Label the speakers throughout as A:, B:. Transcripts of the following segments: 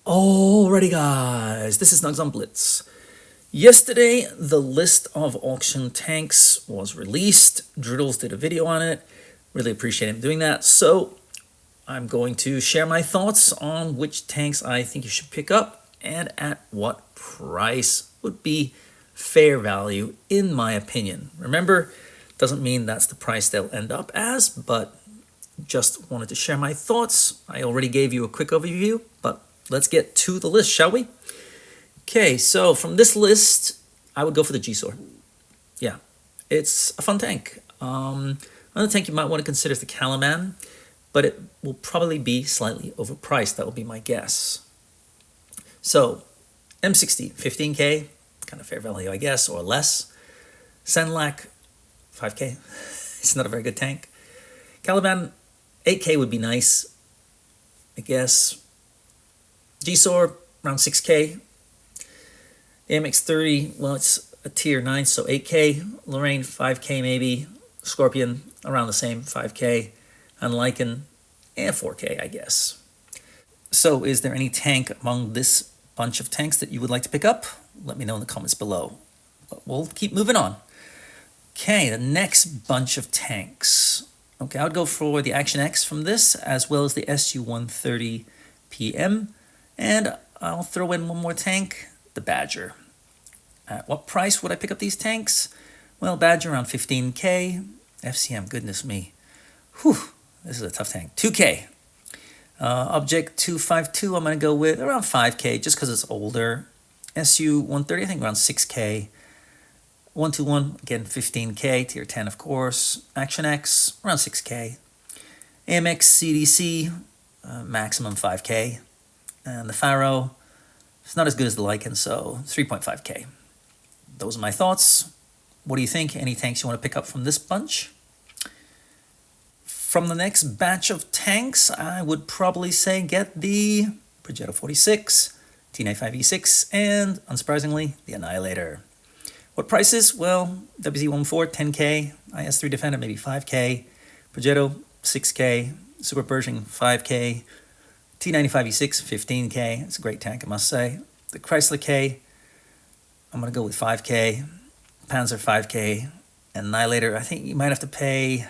A: Alrighty guys, this is Snugsonblitz. Yesterday, the list of auction tanks was released. Driddles did a video on it. Really appreciate him doing that. So, I'm going to share my thoughts on which tanks I think you should pick up and at what price would be fair value in my opinion. Remember, doesn't mean that's the price they'll end up as, but just wanted to share my thoughts. I already gave you a quick overview, but let's get to the list, shall we? Okay, so from this list, I would go for the G-Sword. Yeah, it's a fun tank. Another tank you might want to consider is the Caliban, but it will probably be slightly overpriced. That will be my guess. So, M60, 15K, kind of fair value, I guess, or less. Senlac, 5K. It's not a very good tank. Caliban, 8K would be nice, I guess. G-Sword, around 6K. AMX30, well, it's a tier 9, so 8K. Lorraine, 5K maybe. Scorpion, around the same, 5K. And Lycan, 4K, I guess. So is there any tank among this bunch of tanks that you would like to pick up? Let me know in the comments below. But we'll keep moving on. Okay, the next bunch of tanks. Okay, I would go for the Action X from this, as well as the SU-130 PM. And I'll throw in one more tank, the Badger. At what price would I pick up these tanks? Well, Badger around 15K. FCM, goodness me. Whew, this is a tough tank. 2K. Object 252, I'm going to go with around 5K, just because it's older. SU-130, I think around 6K. 121, again 15K, tier 10 of course. Action X, around 6K. AMX CDC, maximum 5K. And the Pharaoh, it's not as good as the Lycan, so 3.5K. Those are my thoughts. What do you think? Any tanks you want to pick up from this bunch? From the next batch of tanks, I would probably say get the Progetto 46, T95E6, and, unsurprisingly, the Annihilator. What prices? Well, WZ-14, 10K, IS-3 Defender, maybe 5K, Progetto, 6K, Super Pershing, 5K, T95E6, 15K. It's a great tank, I must say. The Chrysler K, I'm going to go with 5K. Panzer, 5K. And Annihilator, I think you might have to pay,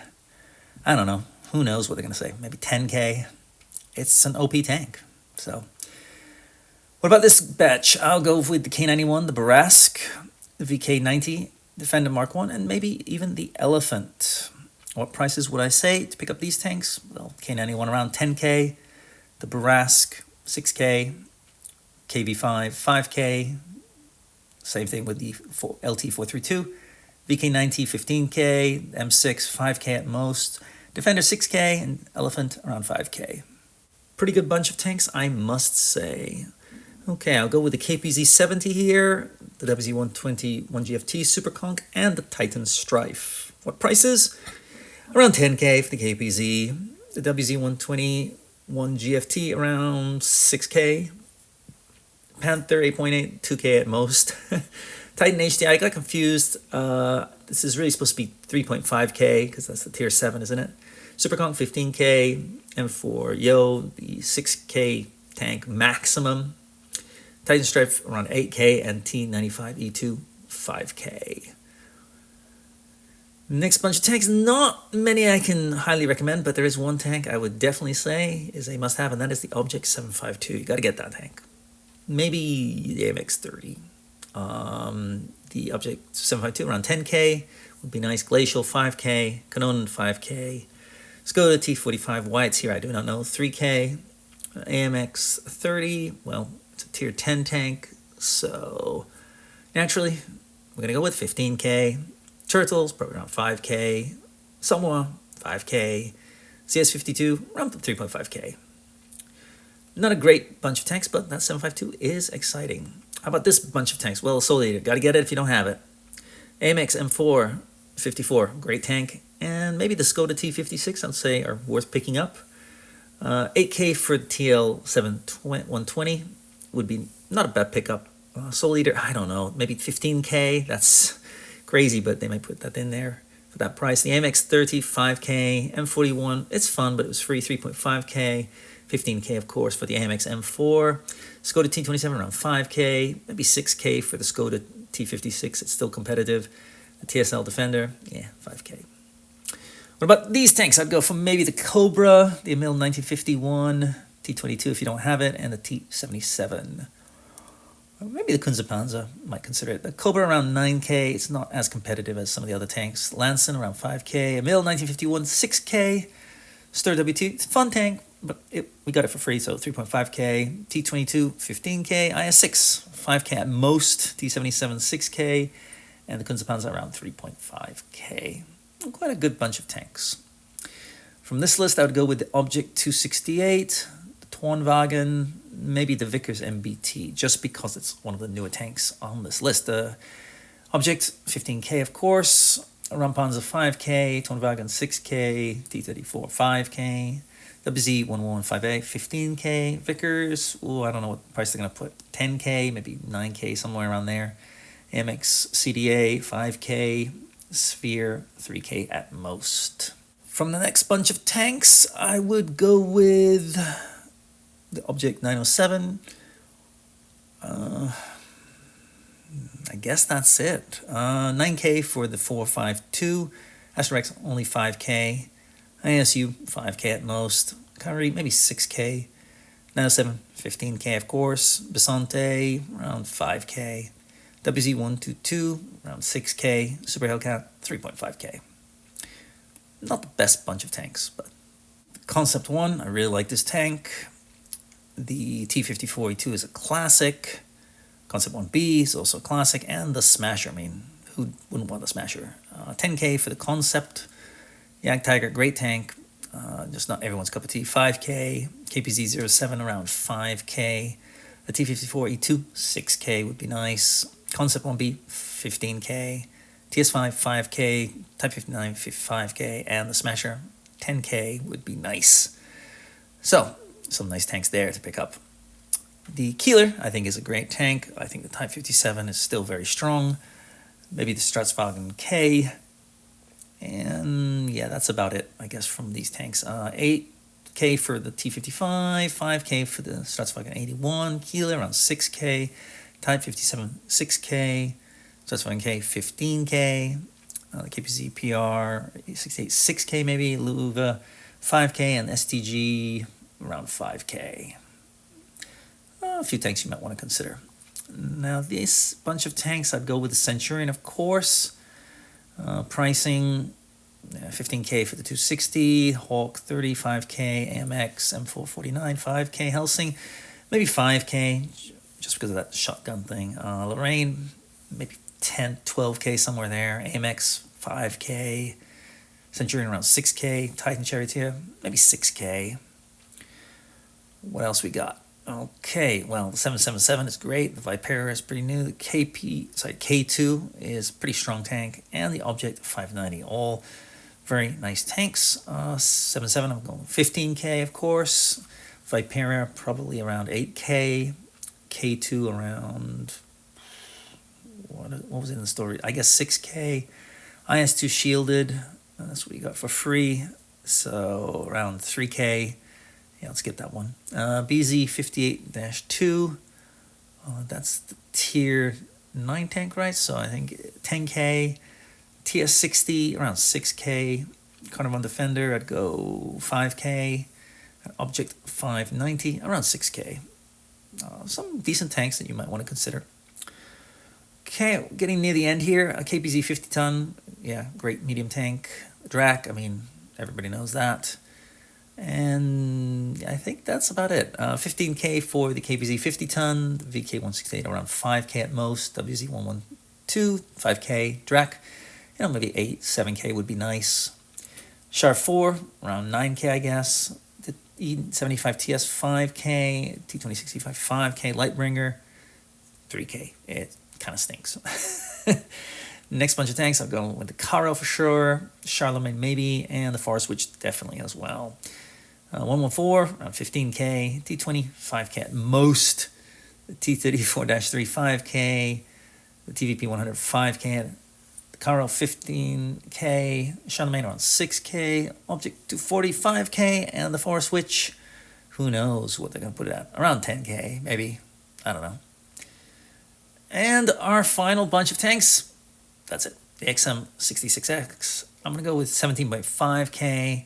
A: I don't know, who knows what they're going to say, maybe 10K. It's an OP tank. So, what about this batch? I'll go with the K91, the Barask, the VK90, Defender Mark 1, and maybe even the Elephant. What prices would I say to pick up these tanks? Well, K91 around 10K. The Barask, 6K, KV5, 5K, same thing with the LT432, VK90, 15K, M6, 5K at most, Defender 6K, and Elephant around 5K. Pretty good bunch of tanks, I must say. Okay, I'll go with the KPZ-70 here, the WZ-120 1GFT Superconk, and the Titan Strife. What prices? Around 10K for the KPZ, the WZ-120 1GFT around 6K, Panther 8.8, 2K at most. Titan HDI, I got confused. This is really supposed to be 3.5K because that's the tier 7, isn't it? Superconk 15K, and for Yo, the 6K tank maximum. Titan Strife around 8K, and T95E2 5K. Next bunch of tanks, not many I can highly recommend, but there is one tank I would definitely say is a must-have, and that is the Object 752. You got to get that tank. Maybe the AMX30. The Object 752 around 10K would be nice. Glacial 5K, Canon 5K, Skoda T45 Whites here I do not know 3K, AMX 30. Well, it's a tier 10 tank, so naturally we're gonna go with 15K. Turtles, probably around 5K. Samoa, 5K. CS52, around 3.5K. Not a great bunch of tanks, but that 752 is exciting. How about this bunch of tanks? Well, Soul Eater, gotta get it if you don't have it. AMX M4, 54, great tank. And maybe the Skoda T56, I'd say, are worth picking up. 8K for TL120 would be not a bad pickup. Soul Eater, I don't know, maybe 15K, that's crazy, but they might put that in there for that price. The AMX 30, 5K, M41, it's fun, but it was free, 3.5K. 15K, of course, for the AMX M4. Skoda T27 around 5K, maybe 6K for the Skoda T56. It's still competitive. The TSL Defender, yeah, 5K. What about these tanks? I'd go for maybe the Cobra, the Emil 1951, T22 if you don't have it, and the T77. Or maybe the Kunze-Panzer, might consider it. The Cobra around 9K, it's not as competitive as some of the other tanks. Lanson around 5K, Emil 1951, 6K. Stur WT, it's a fun tank, but we got it for free, so 3.5K. T22, 15K. IS6, 5K at most. T77, 6K. And the Kunze-Panzer around 3.5K. Quite a good bunch of tanks. From this list, I would go with the Object 268, the Turnwagen, maybe the Vickers MBT, just because it's one of the newer tanks on this list. The Object 15K, of course, Rampanzer 5K, Turnwagen 6K, T34 5K, WZ-115A 15K, Vickers, I don't know what price they're going to put, 10K, maybe 9K, somewhere around there. MX CDA 5K, Sphere 3K at most. From the next bunch of tanks, I would go with the Object 907. I guess that's it. 9K for the 452. Asterex only 5K. ISU 5K at most. Kyrie maybe 6K. 907 15K of course. Bisante around 5K. WZ-122 around 6K. Super Hellcat 3.5K. Not the best bunch of tanks, but Concept 1, I really like this tank. The T54E2 is a classic. Concept 1B is also a classic. And the Smasher, I mean, who wouldn't want the Smasher? 10K for the Concept. Jagdtiger, great tank. Just not everyone's cup of tea. 5K. KPZ-07 around 5K. The T54E2, 6K would be nice. Concept 1B, 15K. TS5, 5K. Type 59, 5K. And the Smasher, 10K would be nice. So, some nice tanks there to pick up. The Keeler, I think, is a great tank. I think the Type 57 is still very strong. Maybe the Stratswagen K. And yeah, that's about it, I guess, from these tanks. 8K for the T55, 5K for the Stratswagen 81. Keeler around 6K. Type 57, 6K. Stratswagen K, 15K. The KPZ PR 68, 6K maybe. Luva, 5K. And STG around 5K. A few tanks you might want to consider. Now, this bunch of tanks, I'd go with the Centurion, of course. Pricing, 15K for the 260, Hawk 35K, AMX, M449, 5K, Helsing, maybe 5K, just because of that shotgun thing. Lorraine, maybe 10, 12K, somewhere there. AMX, 5K. Centurion around 6K. Titan Charioteer, maybe 6K. What else we got? Okay, well, the 777 is great. The Vipera is pretty new. The K2 is a pretty strong tank. And the Object 590, all very nice tanks. 77, I'm going 15K, of course. Vipera, probably around 8K. K2 around, what was in the story? I guess 6K. IS2 shielded, that's what you got for free. So around 3K. Yeah, let's get that one. BZ58-2. That's the tier 9 tank, right? So I think 10K. TS60 around 6K. Carnarvon Defender, I'd go 5K. Object 590 around 6K. Some decent tanks that you might want to consider. Okay, getting near the end here. A KPZ 50 ton. Yeah, great medium tank. Drac, I mean, everybody knows that. And I think that's about it. 15K for the KPZ 50 ton, the VK168 around 5K at most, WZ112, 5K, Drac, maybe 8, 7K would be nice. Char 4, around 9K, I guess. The E75 TS 5K, T2065 5K, Lightbringer, 3K. It kind of stinks. Next bunch of tanks, I'll go with the Caro for sure, Charlemagne maybe, and the Forest Witch definitely as well. 114, around 15K, T20, 5K at most, the T34-3, 5K, the TVP 100, 5K, the Caro 15K, Charlemagne around 6K, Object 240, 5K, and the Forest Witch Who knows what they're going to put it at? Around 10K, maybe. I don't know. And our final bunch of tanks, that's it. The XM66X. I'm going to go with 17.5K,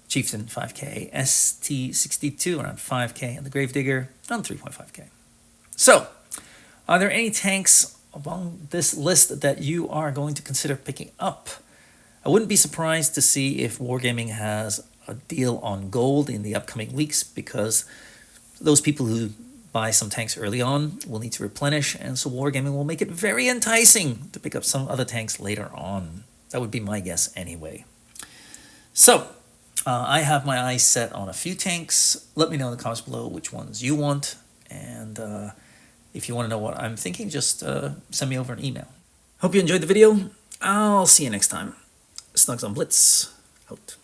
A: Chieftain 5K, ST62 around 5K, and the Gravedigger around 3.5K. So, are there any tanks along this list that you are going to consider picking up? I wouldn't be surprised to see if Wargaming has a deal on gold in the upcoming weeks, because those people who buy some tanks early on will need to replenish, and so Wargaming will make it very enticing to pick up some other tanks later on. That would be my guess anyway. So, I have my eyes set on a few tanks. Let me know in the comments below which ones you want, and if you want to know what I'm thinking, just send me over an email. Hope you enjoyed the video. I'll see you next time. Snugsonblitz, out.